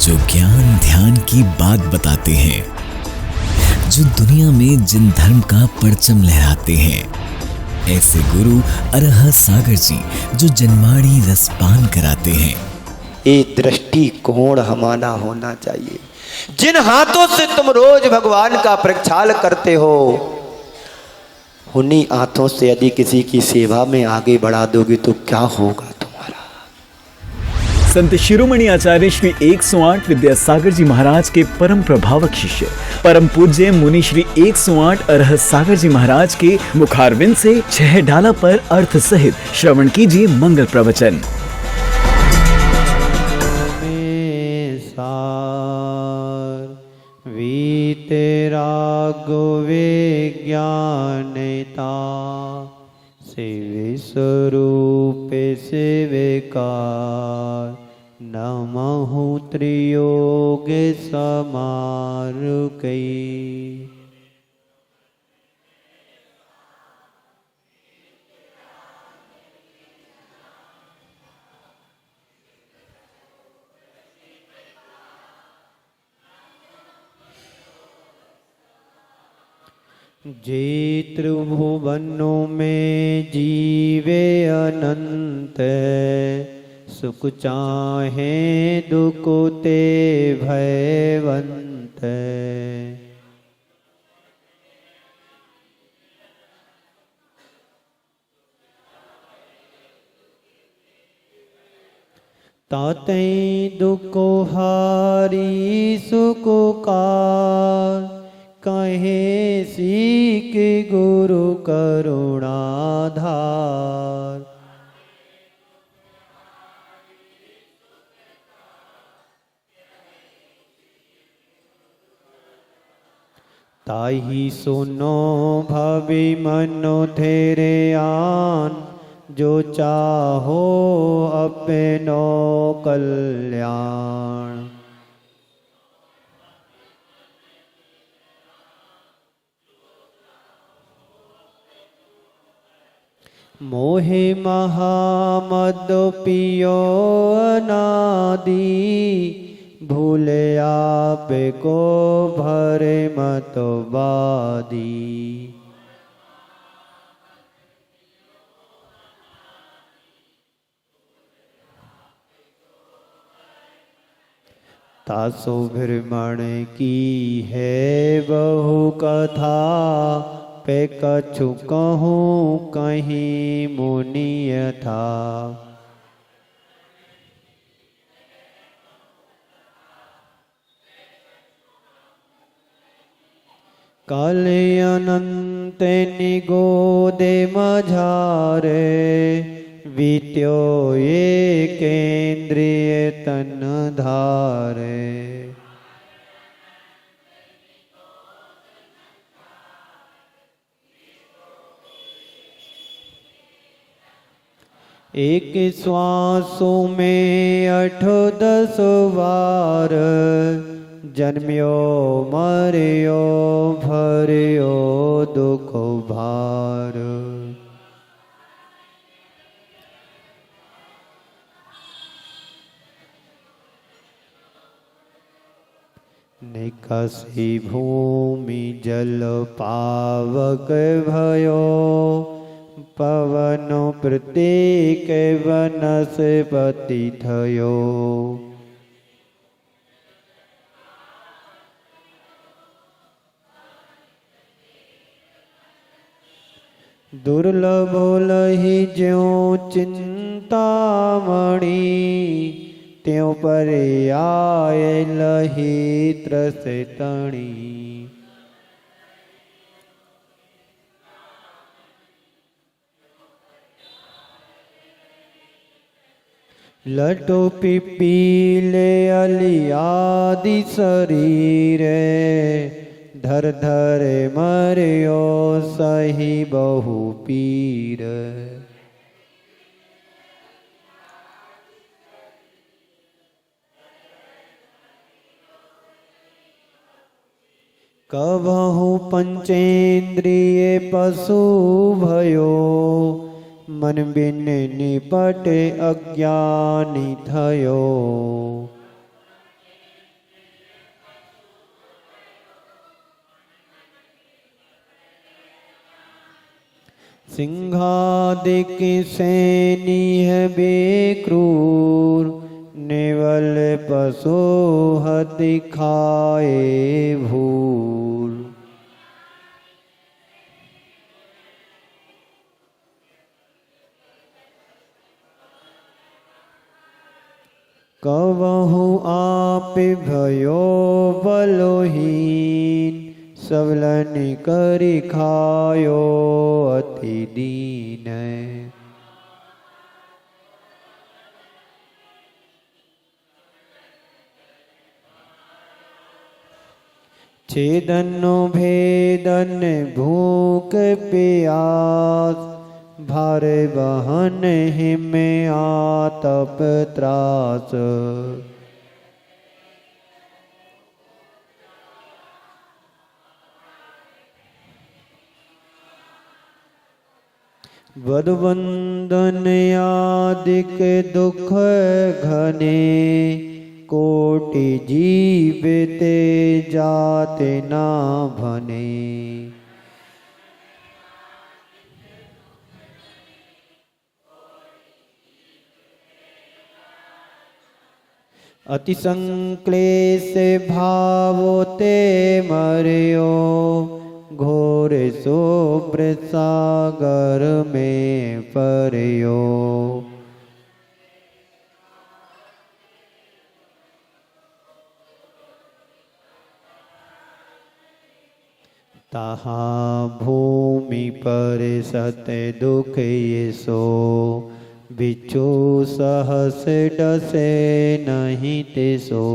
जो ज्ञान ध्यान की बात बताते हैं, जो दुनिया में जिन धर्म का परचम लहराते हैं, ऐसे गुरु अरह सागर जी जो जन्माड़ी रसपान कराते हैं। ये दृष्टिकोण हमारा होना चाहिए। जिन हाथों से तुम रोज भगवान का प्रक्षाल करते हो, उन्हीं हाथों से यदि किसी की सेवा में आगे बढ़ा दोगे तो क्या होगा तुम्हारा। संत शिरोमणि आचार्य श्री 108 विद्यासागर जी महाराज के परम प्रभावक शिष्य परम पूज्य मुनि श्री 108 अरह सागर जी महाराज के मुखारविंद से 6 डाला पर अर्थ सहित श्रवण कीजिए मंगल प्रवचन। ज्ञानता शिव स्वरूप शिवकार नमहु त्रियोग समारुकै। जे त्रिभुवनों में जीवे अनंत, सुख चाहे दुख ते भयवंत। ताते दुख हारी सुख का कहे सीख गुरु करुणाधार। ताही सुनो भवि मनो तेरे आन, जो चाहो अपनो कल्याण। मोहे महामद पियो अनादि, भूले आप को भरे मतवादी। तासो भ्रमण की है बहु कथा, पे कछु कहूँ कहीं मुनिय था। काले अनंत निगोदे मझारे, वित्यो ये केंद्रीय तन धारे। एक श्वासों में 8-10 बार, जन्म्यो मरियो भरियो दुख भार। निकसी भूमि जल पावक भयो, पवन प्रत्येक वनस्पति थयो। दुर्लभ लही ज्यों चिंतामणि, त्यों परे आए लही त्रसतणी। लटो पिपीले अलियादि शरीर, धर धर मरियो सही बहु पीर। कबहु पंचेन्द्रिय पशु भयो, मन बिन निपटे अज्ञानी थयो। सिंहादिक सैनी है बेक्रूर, नेवल पशु हति खाए भूल। कवहु आप भयो बलोहीन, सबलन करि खायो अति दीन। छेदन भेदन भूख प्यास, भार बहन हिम आतप त्रास। बदबंधन आदिक दुख घने, कोटि जीवते जाते ना भने। अति संक्लेश भावोते मर्यो, घोर शुभ्र सागर में पर्यो। तहाँ भूमि पर सत दुख ये सो, बिच्छू सहस डसे नहीं तिसो।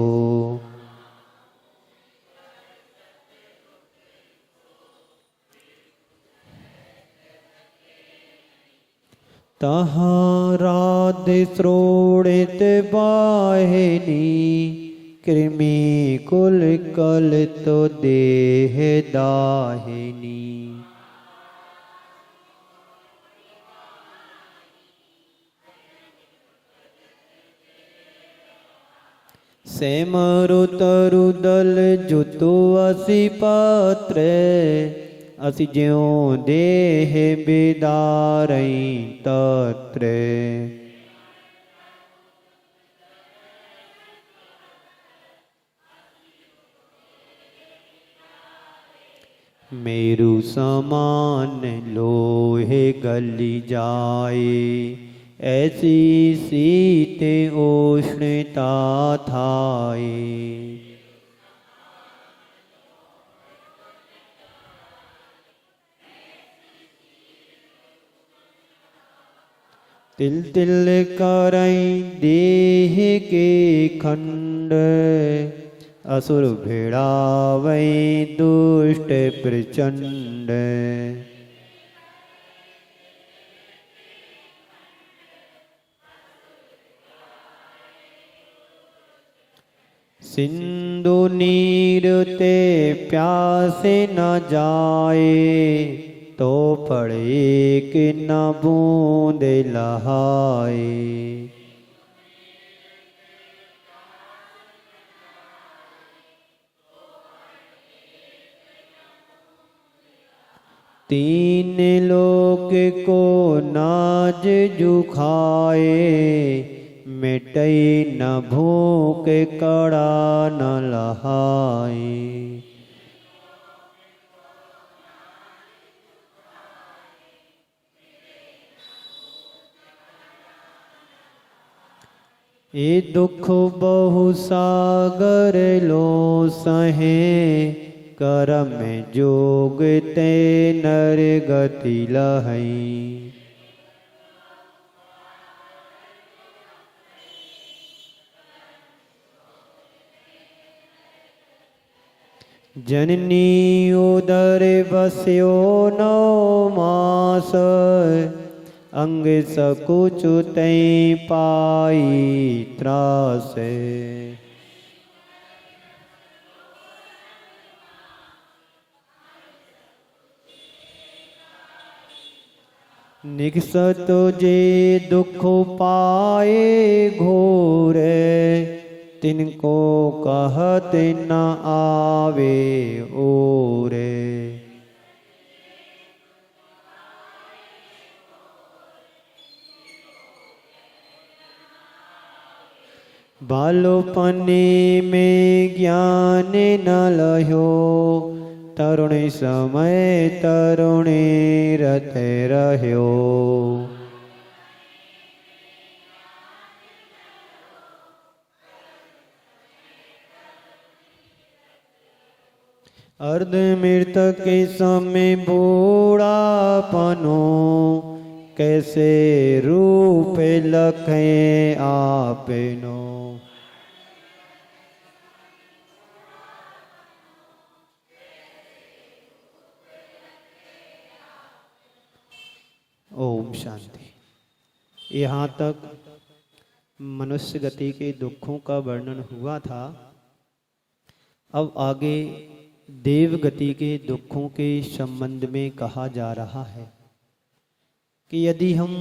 तहाँ राधे श्रोणित बाहिनी, कृमि कुल कल तो देह दाहिनी। सेमरु तरु दल जुतु असि पत्र, असि ज्यों देह बिदारई तत्र। मेरु समान लोहे गली जाए, ऐसी शीत उष्णता थाए। तिल तिल करई देह के खंड, असुर भिड़ावै दुष्ट प्रचंड। सिंधु नीर ते प्यासे न जाए, तो पड़े कि न बूंद लहाए। तीन लोक को नाज जुखाए, मिटई न भूख कड़ा न लहाए। ये दुख बहु सागर लो सहे, करम जोग ते नर गति लहई। जननी उदर बस्यो 9 मास, अंग सकुचुतै पाई त्रास। निकसत जे दुख पाए घोर, तिनको कहत न आवे ओरे। बालोपने में ज्ञान न लह्यो, तरुणी समय तरुणी रते रह्यो। अर्ध मृतक के समय बूढ़ापनो, कैसे रूप लखे आपनो। ओम शांति। यहाँ तक मनुष्य गति के दुखों का वर्णन हुआ था। अब आगे देव गति के दुखों के संबंध में कहा जा रहा है कि यदि हम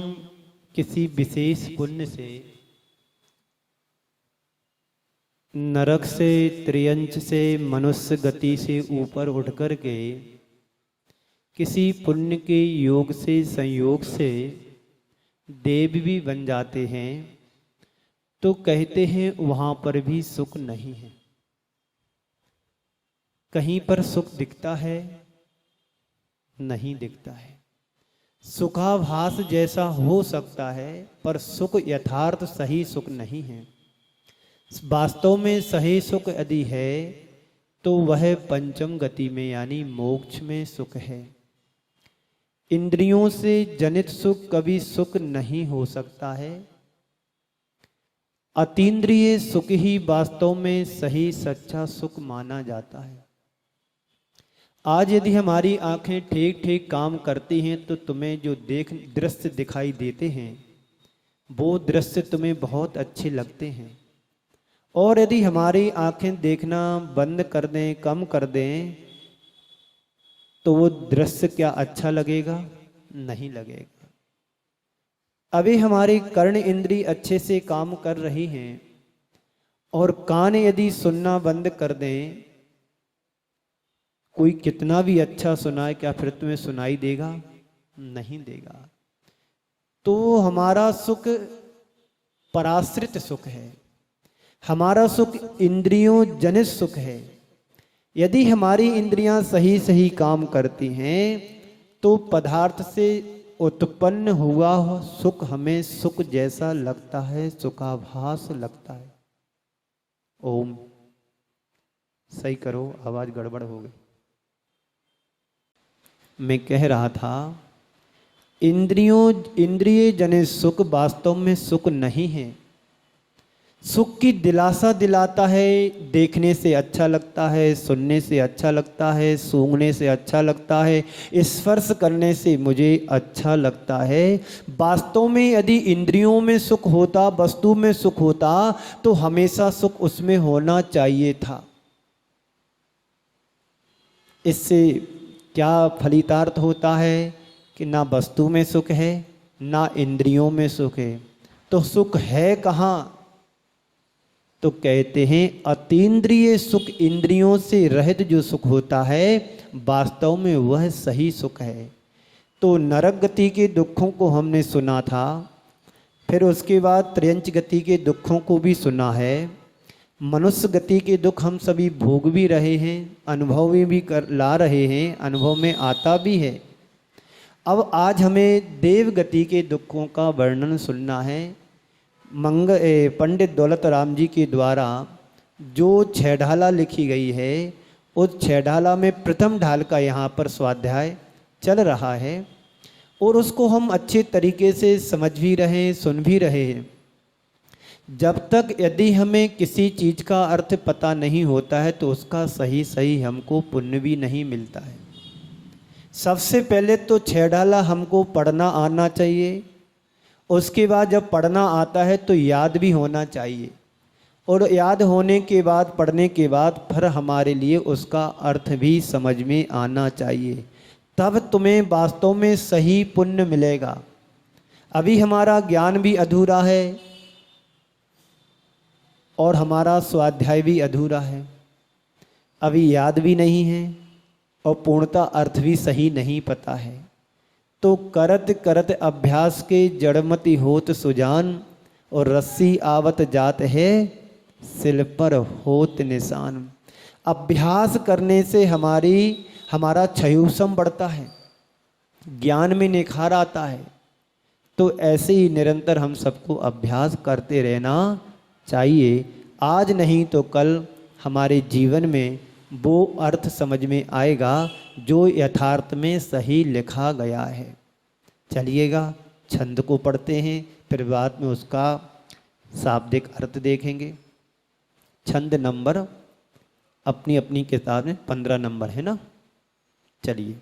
किसी विशेष पुण्य से नरक से, त्रियंच से, मनुष्य गति से ऊपर उठ कर के किसी पुण्य के योग से, संयोग से देव भी बन जाते हैं, तो कहते हैं वहाँ पर भी सुख नहीं है। कहीं पर सुख दिखता है? नहीं दिखता है। सुखाभास जैसा हो सकता है, पर सुख यथार्थ सही सुख नहीं है। वास्तव में सही सुख यदि है तो वह पंचम गति में यानी मोक्ष में सुख है। इंद्रियों से जनित सुख कभी सुख नहीं हो सकता है। अतीन्द्रिय सुख ही वास्तव में सही सच्चा सुख माना जाता है। आज यदि हमारी आंखें ठीक ठीक काम करती हैं तो तुम्हें जो दृश्य दिखाई देते हैं वो दृश्य तुम्हें बहुत अच्छे लगते हैं। और यदि हमारी आंखें देखना बंद कर दें, कम कर दें, तो वो दृश्य क्या अच्छा लगेगा? नहीं लगेगा। अभी हमारी कर्ण इंद्री अच्छे से काम कर रही हैं और कान यदि सुनना बंद कर दें, कोई कितना भी अच्छा सुनाए क्या फिर तुम्हें सुनाई देगा? नहीं देगा। तो हमारा सुख पराश्रित सुख है, हमारा सुख इंद्रियों जनित सुख है। यदि हमारी इंद्रियां सही सही काम करती हैं तो पदार्थ से उत्पन्न हुआ सुख हमें सुख जैसा लगता है, सुखाभास लगता है। ओम सही करो, आवाज गड़बड़ हो गई। मैं कह रहा था इंद्रिय जनित सुख वास्तव में सुख नहीं है। सुख की दिलासा दिलाता है, देखने से अच्छा लगता है, सुनने से अच्छा लगता है, सूंघने से अच्छा लगता है, स्पर्श करने से मुझे अच्छा लगता है। वास्तव में यदि इंद्रियों में सुख होता, वस्तु में सुख होता, तो हमेशा सुख उसमें होना चाहिए था। इससे क्या फलितार्थ होता है कि ना वस्तु में सुख है ना इंद्रियों में सुख है, तो सुख है कहाँ? तो कहते हैं अतीन्द्रिय सुख, इंद्रियों से रहित जो सुख होता है वास्तव में वह सही सुख है। तो नरक गति के दुखों को हमने सुना था, फिर उसके बाद त्रियंच गति के दुखों को भी सुना है। मनुष्य गति के दुख हम सभी भोग भी रहे हैं, अनुभव भी ला रहे हैं, अनुभव में आता भी है। अब आज हमें देव गति के दुखों का वर्णन सुनना है। पंडित दौलत राम जी के द्वारा जो 6 ढाला लिखी गई है, उस 6 ढाला में प्रथम ढाल का यहाँ पर स्वाध्याय चल रहा है और उसको हम अच्छे तरीके से समझ भी रहे हैं, सुन भी रहे हैं। जब तक यदि हमें किसी चीज़ का अर्थ पता नहीं होता है तो उसका सही सही हमको पुण्य भी नहीं मिलता है। सबसे पहले तो 6 ढाला हमको पढ़ना आना चाहिए, उसके बाद जब पढ़ना आता है तो याद भी होना चाहिए, और याद होने के बाद, पढ़ने के बाद फिर हमारे लिए उसका अर्थ भी समझ में आना चाहिए। तब तुम्हें वास्तव में सही पुण्य मिलेगा। अभी हमारा ज्ञान भी अधूरा है और हमारा स्वाध्याय भी अधूरा है, अभी याद भी नहीं है और पूर्णता अर्थ भी सही नहीं पता है। तो करत करत अभ्यास के जड़मति होत सुजान, और रस्सी आवत जात है सिल पर होत निशान। अभ्यास करने से हमारा क्षयोसम बढ़ता है, ज्ञान में निखार आता है। तो ऐसे ही निरंतर हम सबको अभ्यास करते रहना चाहिए। आज नहीं तो कल हमारे जीवन में वो अर्थ समझ में आएगा जो यथार्थ में सही लिखा गया है। चलिएगा छंद को पढ़ते हैं, फिर बाद में उसका शाब्दिक अर्थ देखेंगे। छंद नंबर अपनी अपनी किताब में 15 नंबर है ना। चलिए।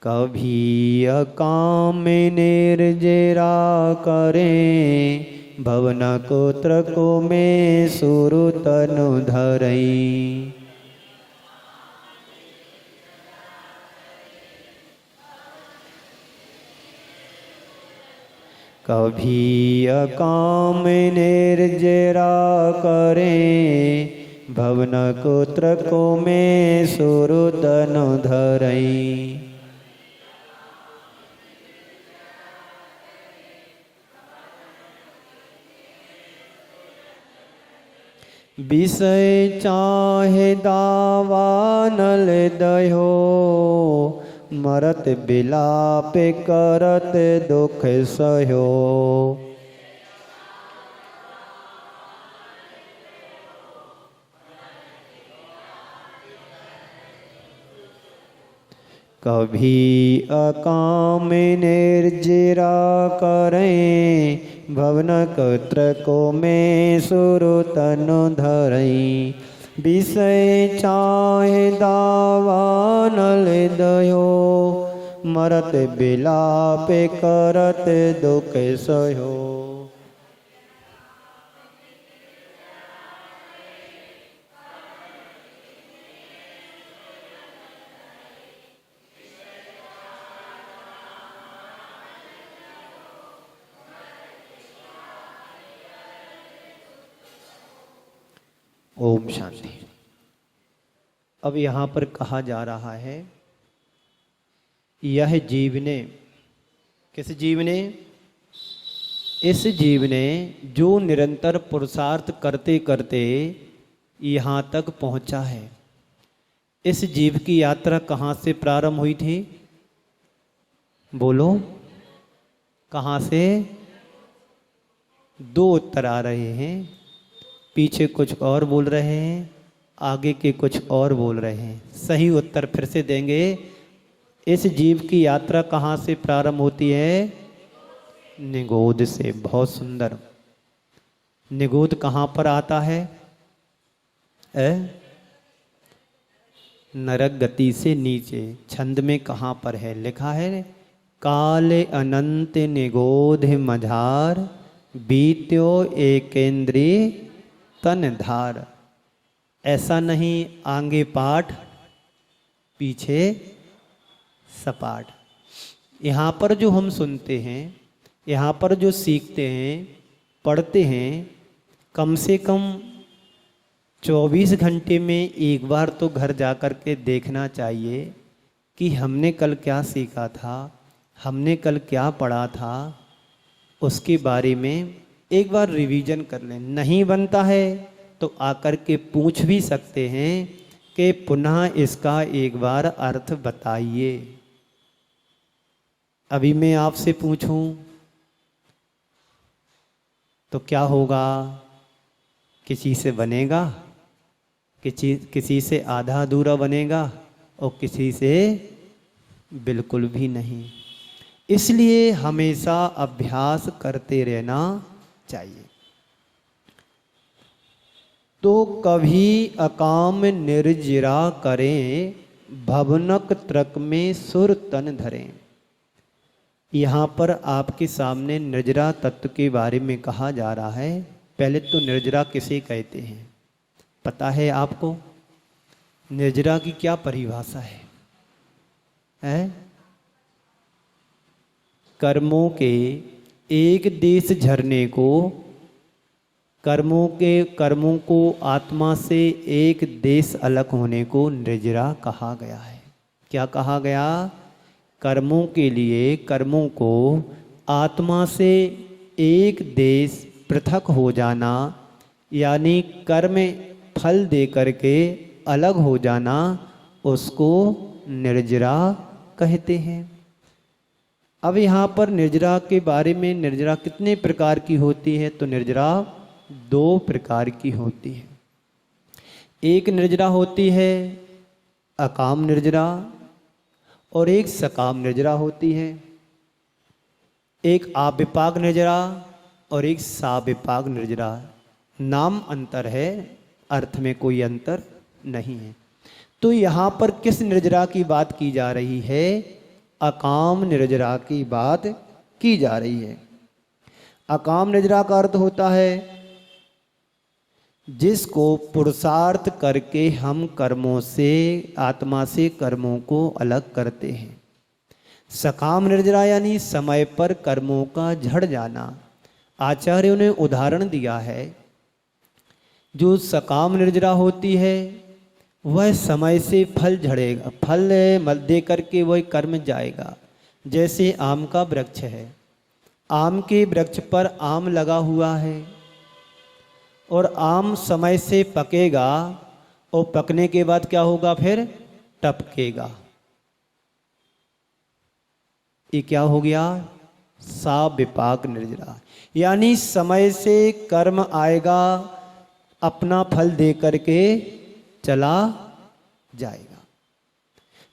कभी अकाम निर्जरा करें, भवन कोत्र को में सुरु तनु धरई। कभी अकाम निर्जरा करें, भवन कोत्र को में सुरु तनु धरई। विषय चाहे दावा नल दयो, मरत बिलाप करत दुख सहो। कभी अकाम निर्जरा करें, भवन कोत्र को में सुरु तनु धरई। विषय चाहे दावा नल दयो, मरत बिलाप करत दुख सहो। ओम शांति। अब यहाँ पर कहा जा रहा है, यह जीव ने, किस जीव ने? इस जीव ने जो निरंतर पुरुषार्थ करते करते यहाँ तक पहुँचा है। इस जीव की यात्रा कहाँ से प्रारंभ हुई थी? बोलो, कहाँ से? दो उत्तर आ रहे हैं। पीछे कुछ और बोल रहे हैं, आगे के कुछ और बोल रहे हैं। सही उत्तर फिर से देंगे। इस जीव की यात्रा कहाँ से प्रारंभ होती है? निगोद से। बहुत सुंदर। निगोद कहाँ पर आता है? नरक गति से नीचे। छंद में कहाँ पर है? लिखा है, काले अनंत निगोध मझार, बीत्यो एकेंद्रीय तन धार। ऐसा नहीं आगे पाठ पीछे सपाट। यहाँ पर जो हम सुनते हैं, यहाँ पर जो सीखते हैं, पढ़ते हैं, कम से कम 24 घंटे में एक बार तो घर जा कर के देखना चाहिए कि हमने कल क्या सीखा था, हमने कल क्या पढ़ा था, उसके बारे में एक बार रिवीजन कर लें। नहीं बनता है तो आकर के पूछ भी सकते हैं कि पुनः इसका एक बार अर्थ बताइए। अभी मैं आपसे पूछूं तो क्या होगा? किसी से बनेगा, किसी से आधा अधूरा बनेगा और किसी से बिल्कुल भी नहीं। इसलिए हमेशा अभ्यास करते रहना चाहिए। तो कभी अकाम निर्जरा करें, भवनक त्रक में सुर तन धरें। यहाँ पर आपके सामने निर्जरा तत्व के बारे में कहा जा रहा है। पहले तो निर्जरा किसे कहते हैं पता है आपको? निर्जरा की क्या परिभाषा है? कर्मों के एक देश झरने को, कर्मों को आत्मा से एक देश अलग होने को निर्जरा कहा गया है। क्या कहा गया? कर्मों के लिए, कर्मों को आत्मा से एक देश पृथक हो जाना, यानी कर्म फल दे करके अलग हो जाना, उसको निर्जरा कहते हैं। अब यहाँ पर निर्जरा के बारे में, निर्जरा कितने प्रकार की होती है? तो निर्जरा 2 प्रकार की होती है। एक निर्जरा होती है अकाम निर्जरा और एक सकाम निर्जरा होती है। एक आविपाक निर्जरा और एक साविपाक निर्जरा। नाम अंतर है, अर्थ में कोई अंतर नहीं है। तो यहाँ पर किस निर्जरा की बात की जा रही है? अकाम निर्जरा की बात की जा रही है। अकाम निर्जरा का अर्थ होता है जिसको पुरुषार्थ करके हम कर्मों से, आत्मा से कर्मों को अलग करते हैं। सकाम निर्जरा यानी समय पर कर्मों का झड़ जाना। आचार्यों ने उदाहरण दिया है, जो सकाम निर्जरा होती है वह समय से फल झड़ेगा, फल दे करके वह कर्म जाएगा। जैसे आम का वृक्ष है, आम के वृक्ष पर आम लगा हुआ है और आम समय से पकेगा और पकने के बाद क्या होगा? फिर टपकेगा। ये क्या हो गया? साविपाक निर्जरा। यानी समय से कर्म आएगा, अपना फल दे करके चला जाएगा।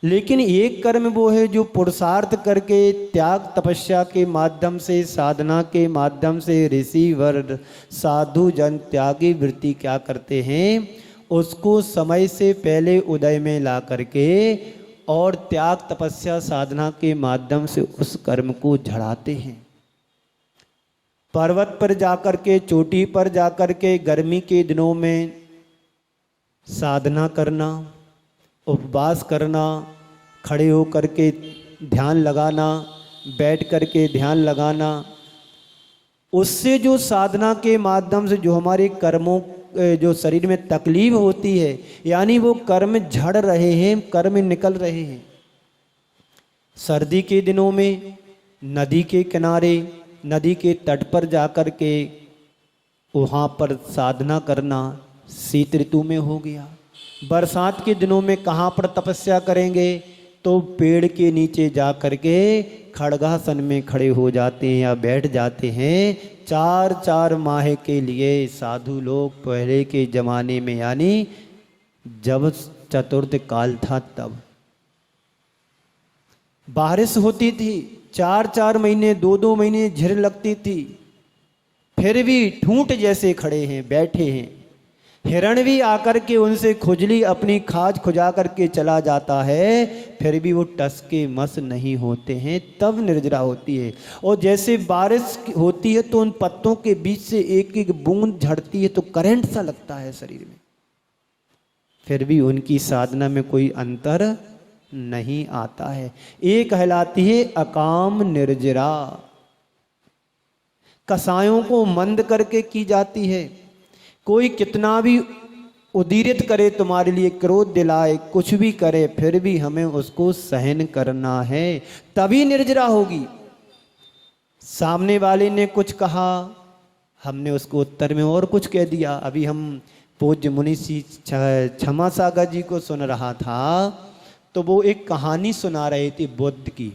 लेकिन एक कर्म वो है जो पुरुषार्थ करके, त्याग तपस्या के माध्यम से, साधना के माध्यम से ऋषि वर्ग, साधु जन त्यागी वृत्ति क्या करते हैं? उसको समय से पहले उदय में ला करके और त्याग तपस्या साधना के माध्यम से उस कर्म को झड़ाते हैं। पर्वत पर जाकर के, चोटी पर जाकर के गर्मी के दिनों में साधना करना, उपवास करना, खड़े होकर के ध्यान लगाना, बैठ करके ध्यान लगाना, उससे जो साधना के माध्यम से जो हमारे कर्मों, जो शरीर में तकलीफ होती है, यानी वो कर्म झड़ रहे हैं, कर्म निकल रहे हैं। सर्दी के दिनों में नदी के किनारे, नदी के तट पर जाकर के वहाँ पर साधना करना शीत ऋतु में हो गया। बरसात के दिनों में कहाँ पर तपस्या करेंगे? तो पेड़ के नीचे जा करके खड़गासन में खड़े हो जाते हैं या बैठ जाते हैं। 4-4 माह के लिए साधु लोग पहले के जमाने में, यानी जब चतुर्थ काल था तब बारिश होती थी, 4-4 महीने, 2-2 महीने झिर लगती थी, फिर भी ठूंठ जैसे खड़े हैं, बैठे हैं। हिरण भी आकर के उनसे खुजली अपनी खाज खुजा करके चला जाता है, फिर भी वो टस के मस नहीं होते हैं, तब निर्जरा होती है। और जैसे बारिश होती है तो उन पत्तों के बीच से एक एक बूंद झड़ती है तो करंट सा लगता है शरीर में, फिर भी उनकी साधना में कोई अंतर नहीं आता है। ये कहलाती है अकाम निर्जरा। कसायों को मंद करके की जाती है। कोई कितना भी उदीरित करे, तुम्हारे लिए क्रोध दिलाए, कुछ भी करे, फिर भी हमें उसको सहन करना है, तभी निर्जरा होगी। सामने वाले ने कुछ कहा, हमने उसको उत्तर में और कुछ कह दिया। अभी हम पूज्य मुनि श्री क्षमा सागर जी को सुन रहा था, तो वो एक कहानी सुना रहे थे बुद्ध की।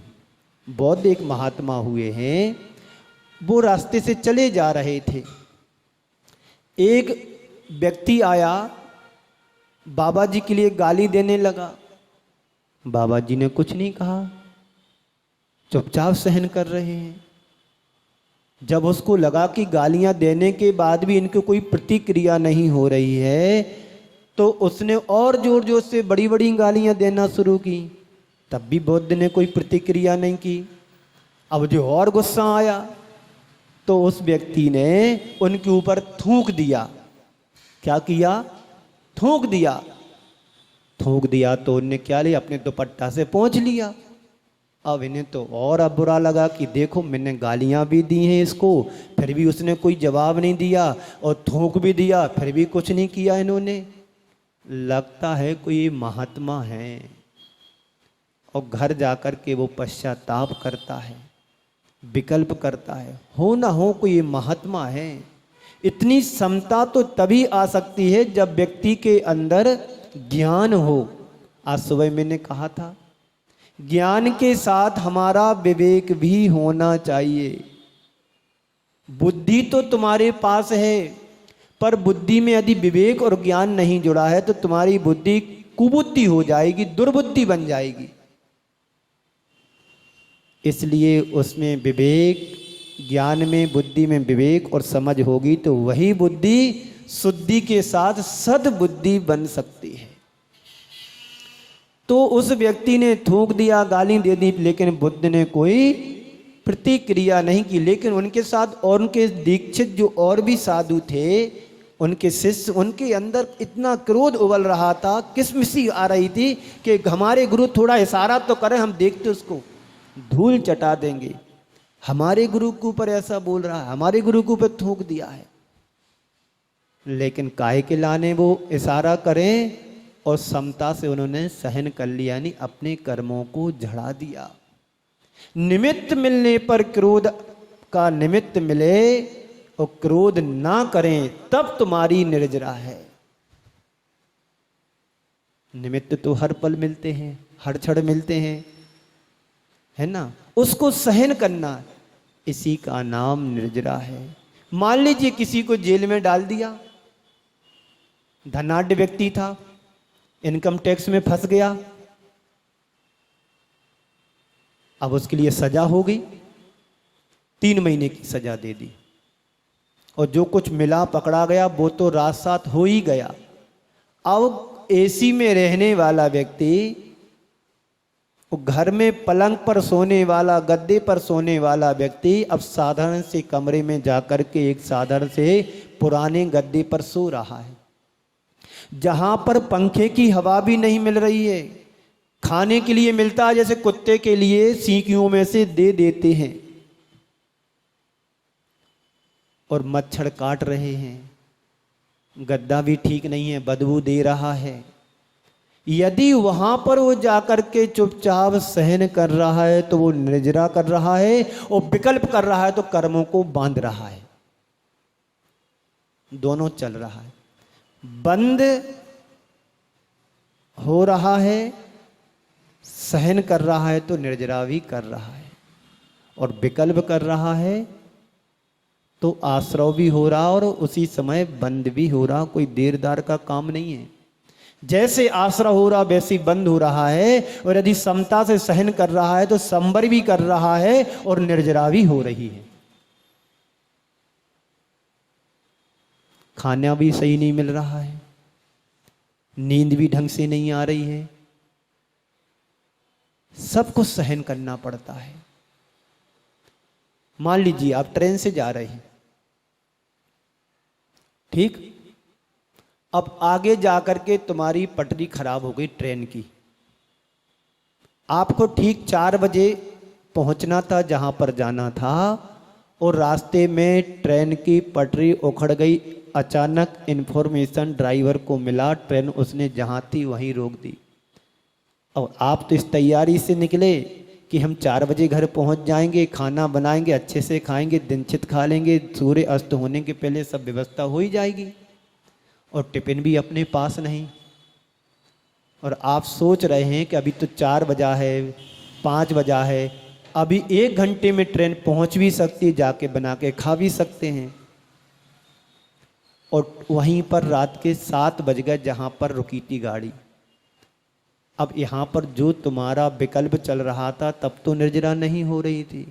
बौद्ध एक महात्मा हुए हैं, वो रास्ते से चले जा रहे थे। एक व्यक्ति आया, बाबा जी के लिए गाली देने लगा। बाबा जी ने कुछ नहीं कहा, चुपचाप सहन कर रहे हैं। जब उसको लगा कि गालियां देने के बाद भी इनकी कोई प्रतिक्रिया नहीं हो रही है, तो उसने और जोर जोर से बड़ी बड़ी गालियां देना शुरू की, तब भी बुद्ध ने कोई प्रतिक्रिया नहीं की। अब जो और गुस्सा आया तो उस व्यक्ति ने उनके ऊपर थूक दिया। क्या किया? थूक दिया। थूक दिया तो उनने क्या लिया? अपने दुपट्टा से पोंछ लिया। अब इन्हें तो और अब बुरा लगा कि देखो मैंने गालियां भी दी हैं इसको, फिर भी उसने कोई जवाब नहीं दिया, और थूक भी दिया, फिर भी कुछ नहीं किया इन्होंने। लगता है कोई महात्मा है। और घर जाकर के वो पश्चाताप करता है, विकल्प करता है, हो ना हो कोई महात्मा है, इतनी समता तो तभी आ सकती है जब व्यक्ति के अंदर ज्ञान हो। आज सुबह मैंने कहा था, ज्ञान के साथ हमारा विवेक भी होना चाहिए। बुद्धि तो तुम्हारे पास है, पर बुद्धि में यदि विवेक और ज्ञान नहीं जुड़ा है तो तुम्हारी बुद्धि कुबुद्धि हो जाएगी, दुर्बुद्धि बन जाएगी। इसलिए उसमें विवेक, ज्ञान में, बुद्धि में विवेक और समझ होगी तो वही बुद्धि शुद्धि के साथ सद्बुद्धि बन सकती है। तो उस व्यक्ति ने थूक दिया, गाली दे दी, लेकिन बुद्ध ने कोई प्रतिक्रिया नहीं की। लेकिन उनके साथ और उनके दीक्षित जो और भी साधु थे, उनके शिष्य, उनके अंदर इतना क्रोध उबल रहा था, किसमिसी आ रही थी कि हमारे गुरु थोड़ा इशारा तो करें, हम देखते उसको धूल चटा देंगे। हमारे गुरु के ऊपर ऐसा बोल रहा है, हमारे गुरु के ऊपर थूक दिया है। लेकिन काहे के लाने वो इशारा करें, और समता से उन्होंने सहन कर लिया, यानी अपने कर्मों को झड़ा दिया। निमित्त मिलने पर क्रोध का निमित्त मिले और क्रोध ना करें तब तुम्हारी निर्जरा है। निमित्त तो हर पल मिलते हैं, हर क्षण मिलते हैं, है ना, उसको सहन करना, इसी का नाम निर्जरा है। मान लीजिए किसी को जेल में डाल दिया, धनाढ्य व्यक्ति था, इनकम टैक्स में फंस गया, अब उसके लिए सजा हो गई, 3 महीने की सजा दे दी, और जो कुछ मिला पकड़ा गया वो तो रात सात हो ही गया। अब एसी में रहने वाला व्यक्ति, वो घर में पलंग पर सोने वाला, गद्दे पर सोने वाला व्यक्ति अब साधारण से कमरे में जाकर के एक साधारण से पुराने गद्दे पर सो रहा है, जहां पर पंखे की हवा भी नहीं मिल रही है। खाने के लिए मिलता है, जैसे कुत्ते के लिए सीकियों में से दे देते हैं, और मच्छर काट रहे हैं, गद्दा भी ठीक नहीं है, बदबू दे रहा है। यदि वहां पर वो जाकर के चुपचाप सहन कर रहा है तो वो निर्जरा कर रहा है, और विकल्प कर रहा है तो कर्मों को बांध रहा है। दोनों चल रहा है, बंद हो रहा है, सहन कर रहा है तो निर्जरा भी कर रहा है, और विकल्प कर रहा है तो आश्रव भी हो रहा और उसी समय बंद भी हो रहा। कोई देर दार का काम नहीं है। जैसे आश्रव हो रहा वैसे बंद हो रहा है, और यदि समता से सहन कर रहा है तो संबर भी कर रहा है और निर्जरा भी हो रही है। खाना भी सही नहीं मिल रहा है, नींद भी ढंग से नहीं आ रही है, सब कुछ सहन करना पड़ता है। मान लीजिए आप ट्रेन से जा रहे हैं, ठीक, अब आगे जाकर के तुम्हारी पटरी खराब हो गई ट्रेन की, आपको ठीक 4 बजे पहुंचना था जहां पर जाना था, और रास्ते में ट्रेन की पटरी उखड़ गई। अचानक इन्फॉर्मेशन ड्राइवर को मिला, ट्रेन उसने जहां थी वहीं रोक दी। और आप तो इस तैयारी से निकले कि हम 4 बजे घर पहुंच जाएंगे, खाना बनाएंगे, अच्छे से खाएंगे, दिनचित खा लेंगे, सूर्य अस्त होने के पहले सब व्यवस्था हो ही जाएगी, और टिफिन भी अपने पास नहीं। और आप सोच रहे हैं कि अभी तो 4 बजा है, 5 बजा है, अभी 1 घंटे में ट्रेन पहुंच भी सकती है, जाके बना के खा भी सकते हैं। और वहीं पर रात के 7 बज गए जहां पर रुकी थी गाड़ी। अब यहाँ पर जो तुम्हारा विकल्प चल रहा था तब तो निर्जरा नहीं हो रही थी,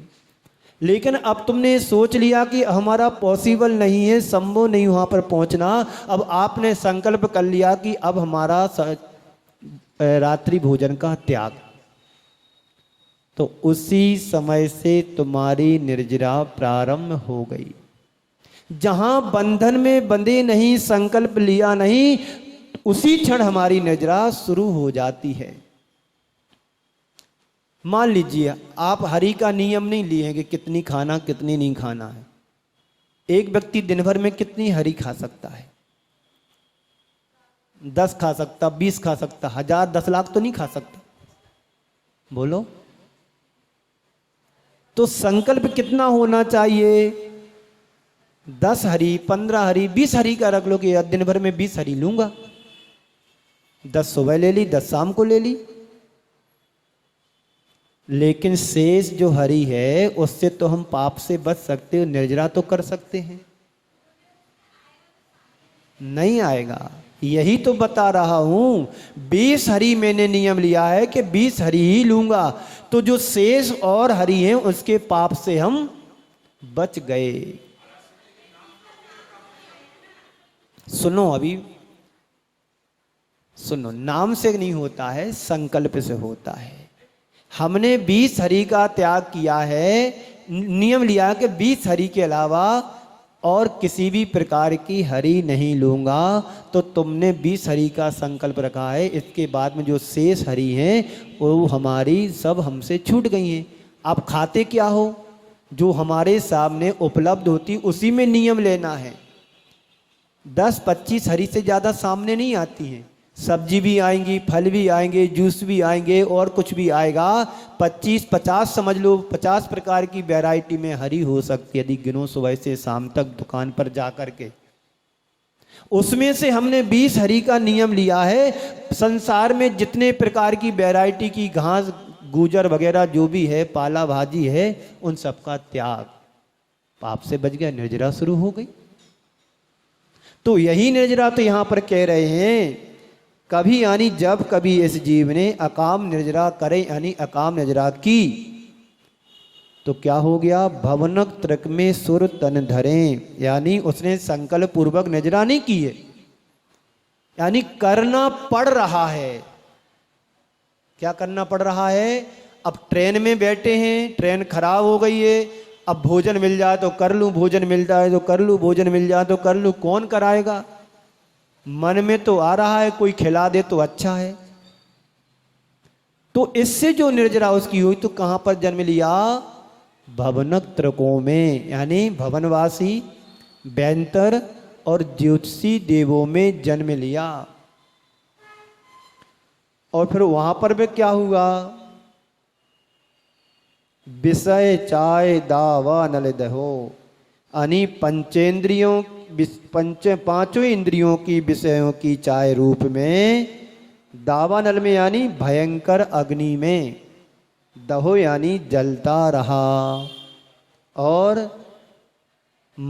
लेकिन अब तुमने सोच लिया कि हमारा पॉसिबल नहीं है, संभव नहीं वहाँ पर पहुँचना। अब आपने संकल्प कर लिया कि अब हमारा रात्रि भोजन का त्याग, तो उसी समय से तुम्हारी निर्जरा प्रारंभ हो गई। जहाँ बंधन में बंधे नहीं, संकल्प लिया नहीं, उसी क्षण हमारी निर्जरा शुरू हो जाती है। मान लीजिए आप हरि का नियम नहीं लिए कि कितनी खाना कितनी नहीं खाना है। एक व्यक्ति दिन भर में कितनी हरि खा सकता है? 10 खा सकता, 20 खा सकता, 1000, 10 लाख तो नहीं खा सकता। बोलो, तो संकल्प कितना होना चाहिए? 10 हरी, 15 हरी, 20 हरी का रख लो कि दिन भर में 20 हरी लूंगा। 10 सुबह ले ली, 10 शाम को ले ली। लेकिन शेष जो हरी है उससे तो हम पाप से बच सकते हो, निर्जरा तो कर सकते हैं। नहीं आएगा, यही तो बता रहा हूं। 20 हरी मैंने नियम लिया है कि 20 हरी ही लूंगा, तो जो शेष और हरी हैं उसके पाप से हम बच गए। सुनो, अभी सुनो, नाम से नहीं होता है, संकल्प से होता है। हमने 20 हरी का त्याग किया है, नियम लिया कि 20 हरी के अलावा और किसी भी प्रकार की हरी नहीं लूंगा, तो तुमने 20 हरी का संकल्प रखा है। इसके बाद में जो शेष हरी हैं वो हमारी सब हमसे छूट गई हैं। आप खाते क्या हो, जो हमारे सामने उपलब्ध होती उसी में नियम लेना है। 10-25 हरी से ज़्यादा सामने नहीं आती हैं। सब्जी भी आएंगी, फल भी आएंगे, जूस भी आएंगे और कुछ भी आएगा। 25-50 समझ लो, 50 प्रकार की वैरायटी में हरी हो सकती है यदि गिनो सुबह से शाम तक दुकान पर जा कर के। उसमें से हमने 20 हरी का नियम लिया है। संसार में जितने प्रकार की वैरायटी की घास गूजर वगैरह जो भी है, पाला भाजी है, उन सबका त्याग। पाप से बच गया, निर्जरा शुरू हो गई। तो यही निर्जरा तो यहां पर कह रहे हैं, कभी यानी जब कभी इस जीव ने अकाम निर्जरा करे, यानी अकाम निर्जरा की, तो क्या हो गया, भवनक त्रक में सुर तन धरें, यानी उसने संकल्प पूर्वक निर्जरा नहीं की है, यानी करना पड़ रहा है। क्या करना पड़ रहा है? अब ट्रेन में बैठे हैं, ट्रेन खराब हो गई है, अब भोजन मिल जाए तो कर लूं, भोजन मिलता है तो कर लूं, भोजन मिल जाए तो कर लूं। कौन कराएगा? मन में तो आ रहा है कोई खिला दे तो अच्छा है। तो इससे जो निर्जरा उसकी हुई तो कहां पर जन्म लिया? भवनक त्रकों में, यानी भवनवासी बैंतर और ज्योतिषी देवों में जन्म लिया। और फिर वहां पर भी क्या हुआ? विषय चाय दावा नल दहो, यानी पंचेंद्रियों पांचों इंद्रियों की विषयों की चाय रूप में, दावानल में यानी भयंकर अग्नि में, दहो यानी जलता रहा। और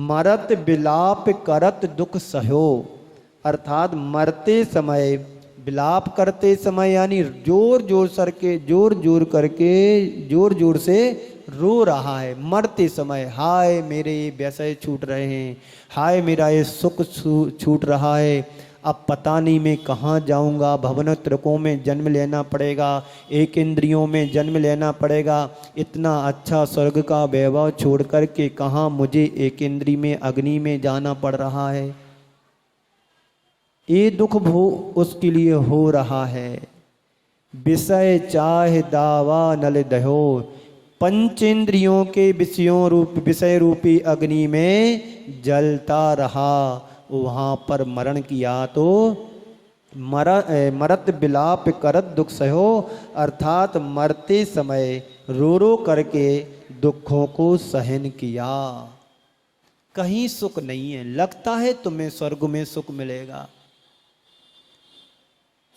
मरत विलाप करत दुख सहो, अर्थात मरते समय विलाप करते समय, यानी जोर जोर से रो रहा है मरते समय। हाय मेरे व्यवसाय छूट रहे हैं, हाय मेरा ये सुख छूट रहा है, अब पता नहीं मैं कहाँ जाऊँगा। भवन त्रकों में जन्म लेना पड़ेगा, एक इंद्रियों में जन्म लेना पड़ेगा। इतना अच्छा स्वर्ग का वैभव छोड़ कर के कहाँ मुझे एक इंद्री में अग्नि में जाना पड़ रहा है। ये दुख भोग उसके लिए हो रहा है। विषय चाहे दावा नल दहो, पंचेंद्रियों के विषय रूपी अग्नि में जलता रहा। वहाँ पर मरण किया तो मरत विलाप करत दुख सहो, अर्थात मरते समय रो रो करके दुखों को सहन किया। कहीं सुख नहीं है, लगता है तुम्हें स्वर्ग में सुख मिलेगा,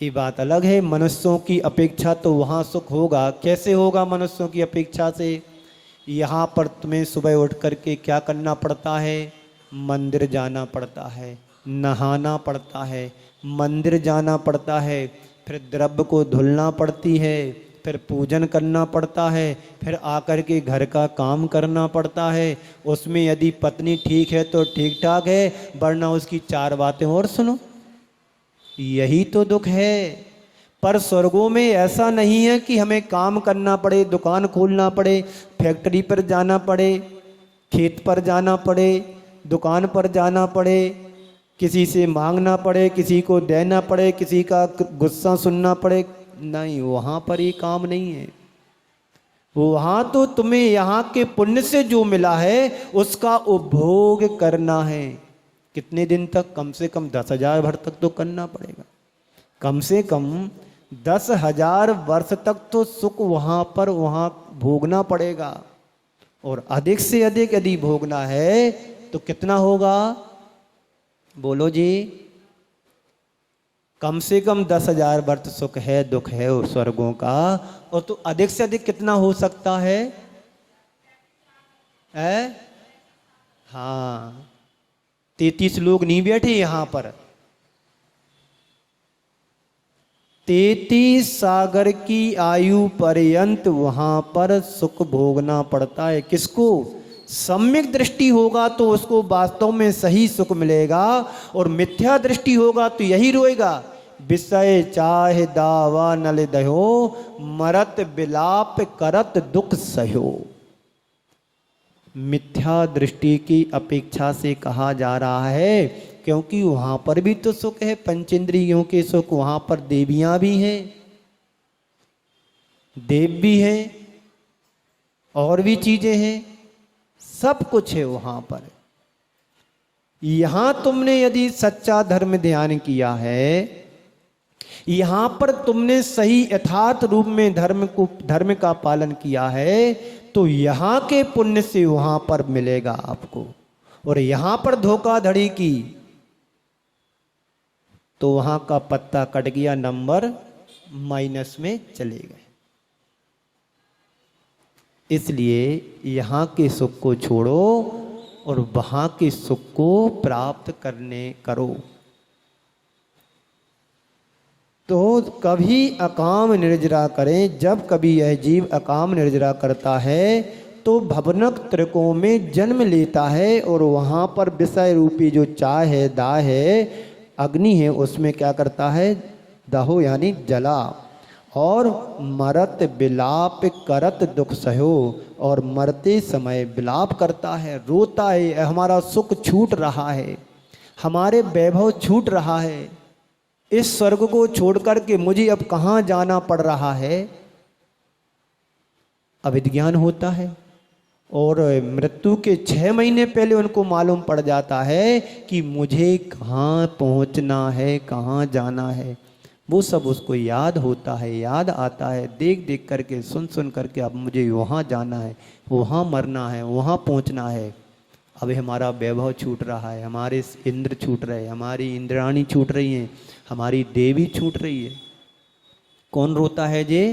ये बात अलग है। मनुष्यों की अपेक्षा तो वहाँ सुख होगा। कैसे होगा मनुष्यों की अपेक्षा से? यहाँ पर तुम्हें सुबह उठ करके क्या करना पड़ता है? मंदिर जाना पड़ता है, नहाना पड़ता है, मंदिर जाना पड़ता है, फिर द्रव्य को धुलना पड़ती है, फिर पूजन करना पड़ता है, फिर आकर के घर का काम करना पड़ता है। उसमें यदि पत्नी ठीक है तो ठीक ठाक है, वरना उसकी 4 बातें और सुनो। यही तो दुख है। पर स्वर्गों में ऐसा नहीं है कि हमें काम करना पड़े, दुकान खोलना पड़े, फैक्ट्री पर जाना पड़े, खेत पर जाना पड़े, दुकान पर जाना पड़े, किसी से मांगना पड़े, किसी को देना पड़े, किसी का गुस्सा सुनना पड़े। नहीं, वहाँ पर ये काम नहीं है। वहाँ तो तुम्हें यहाँ के पुण्य से जो मिला है उसका उपभोग करना है। कितने दिन तक? कम से कम 10,000 वर्ष तक तो करना पड़ेगा। कम से कम 10,000 वर्ष तक तो सुख वहाँ भोगना पड़ेगा। और अधिक से अधिक यदि भोगना है तो कितना होगा? बोलो जी। कम से कम 10,000 वर्ष सुख है, दुख है और स्वर्गों का। और तो अधिक से अधिक कितना हो सकता है? हाँ, 33 लोग नहीं बैठे यहां पर। 33 सागर की आयु पर्यंत वहां पर सुख भोगना पड़ता है। किसको? सम्यक दृष्टि होगा तो उसको वास्तव में सही सुख मिलेगा, और मिथ्या दृष्टि होगा तो यही रोएगा। विषय चाहे दावा नल दहो, मरत बिलाप करत दुख सहो। मिथ्या दृष्टि की अपेक्षा से कहा जा रहा है, क्योंकि वहां पर भी तो सुख है, पंचेंद्रियों के सुख। वहां पर देवियां भी हैं, देव भी हैं, और भी चीजें हैं, सब कुछ है वहां पर। यहां तुमने यदि सच्चा धर्म ध्यान किया है, यहां पर तुमने सही यथार्थ रूप में धर्म का पालन किया है, तो यहां के पुण्य से वहां पर मिलेगा आपको। और यहां पर धोखाधड़ी की तो वहां का पत्ता कट गया, नंबर माइनस में चले गए। इसलिए यहां के सुख को छोड़ो और वहां के सुख को प्राप्त करो। तो कभी अकाम निर्जरा करें। जब कभी यह जीव अकाम निर्जरा करता है तो भवनक त्रिकों में जन्म लेता है, और वहाँ पर विषय रूपी जो चाह है, दाह है, अग्नि है, उसमें क्या करता है? दहो यानी जला। और मरत बिलाप करत दुख सहो, और मरते समय बिलाप करता है, रोता है, हमारा सुख छूट रहा है, हमारे वैभव छूट रहा है, इस स्वर्ग को छोड़ करके मुझे अब कहाँ जाना पड़ रहा है। अविज्ञान होता है, और मृत्यु के 6 महीने पहले उनको मालूम पड़ जाता है कि मुझे कहाँ पहुँचना है, कहाँ जाना है। वो सब उसको याद होता है, याद आता है, देख देख करके, सुन सुन करके, अब मुझे वहाँ जाना है, वहाँ मरना है, वहाँ पहुँचना है। अब हमारा वैभव छूट रहा है, हमारे इंद्र छूट रहे, हमारी इंद्राणी छूट रही हैं, हमारी देवी छूट रही है। कौन रोता है जे?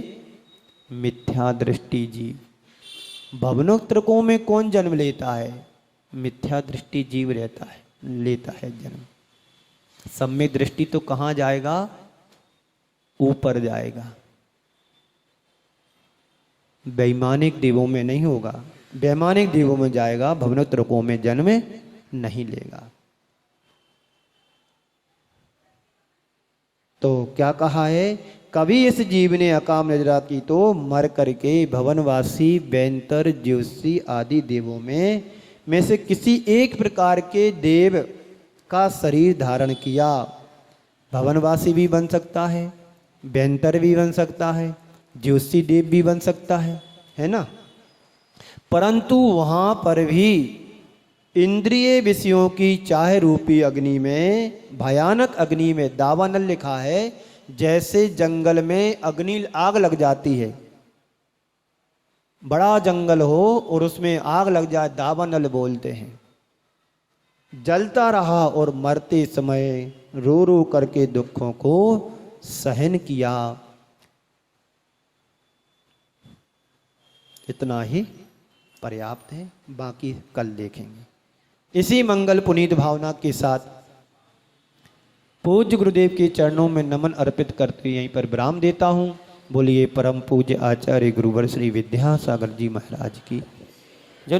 मिथ्या दृष्टि जीव। भवनोत्तरकों में कौन जन्म लेता है? मिथ्या दृष्टि जीव लेता है जन्म। सम्यक दृष्टि तो कहाँ जाएगा? ऊपर जाएगा, वैमानिक देवों में नहीं होगा, वैमानिक देवों में जाएगा, भवनोत्तरकों में जन्म नहीं लेगा। तो क्या कहा है? कभी इस जीव ने अकाम निर्जरा की तो मर करके भवनवासी, बैंतर, ज्योतिषी आदि देवों में से किसी एक प्रकार के देव का शरीर धारण किया। भवनवासी भी बन सकता है, बैंतर भी बन सकता है, ज्योतिषी देव भी बन सकता है ना। परंतु वहाँ पर भी इंद्रिय विषयों की चाह रूपी अग्नि में, भयानक अग्नि में, दावानल लिखा है, जैसे जंगल में अग्नि आग लग जाती है, बड़ा जंगल हो और उसमें आग लग जाए, दावानल बोलते हैं। जलता रहा और मरते समय रो रो करके दुखों को सहन किया। इतना ही पर्याप्त है, बाकी कल देखेंगे। इसी मंगल पुनीत भावना के साथ पूज्य गुरुदेव के चरणों में नमन अर्पित करते यहीं पर विराम देता हूँ। बोलिए परम पूज्य आचार्य गुरुवर श्री विद्यासागर जी महाराज की जय।